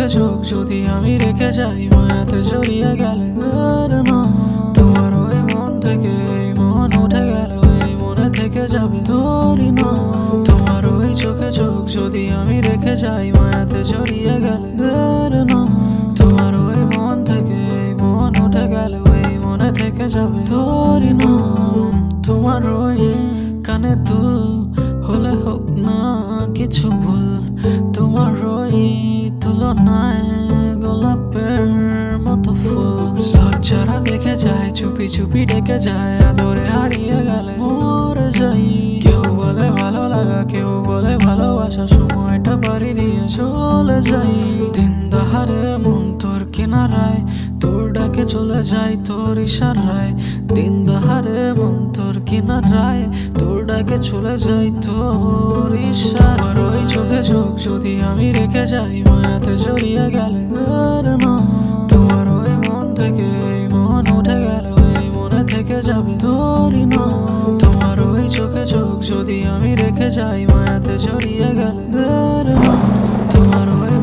চোখে চোখ যদি আমি রেখে যাই মায়াতে জড়িয়ে গেলে তোমার ওই মন থেকে এই মন উঠে গেল এই মনে থেকে যাবে তোরই নাম। তোমার ওই চোখে চোখ যদি আমি রেখে যাই মায়াতে জড়িয়ে গেলে তোমার ওই মন থেকে এই মন উঠে গেল এই মনে থেকে যাবে তোরই নাম। তোমার ওই কানে দুল হলে হোক না কিছু ভুল, তোমার ওই তুলনায় গোলাপের মতো ফুল। লজ্জারা দেখে যায় চুপি চুপি ডেকে যায় আদরে হারিয়ে গেলে মরে যাই। কেউ বলে ভালো লাগা কেউ বলে ভালোবাসা, সময়টা পাড়ি দিয়ে চলে যাই। দিন দাহারে মন তোর কিনারায় তোর ডাকে চলে যায় তোর ইশারায়। দিন দাহারে মন তোর কিনারায় তোর ডাকে চলে যায় তোর ইশারায়। তোমার ওই চোখে চোখ যদি আমি রেখে যাই মায়াতে জড়িয়ে গেলে তোমার ওই মন থেকে এই মন উঠে গেল এই মনে থেকে যাবে তোরই নাম। তোমার ওই চোখে চোখ যদি আমি রেখে যাই মায়াতে জড়িয়ে গেলে তোমার ওই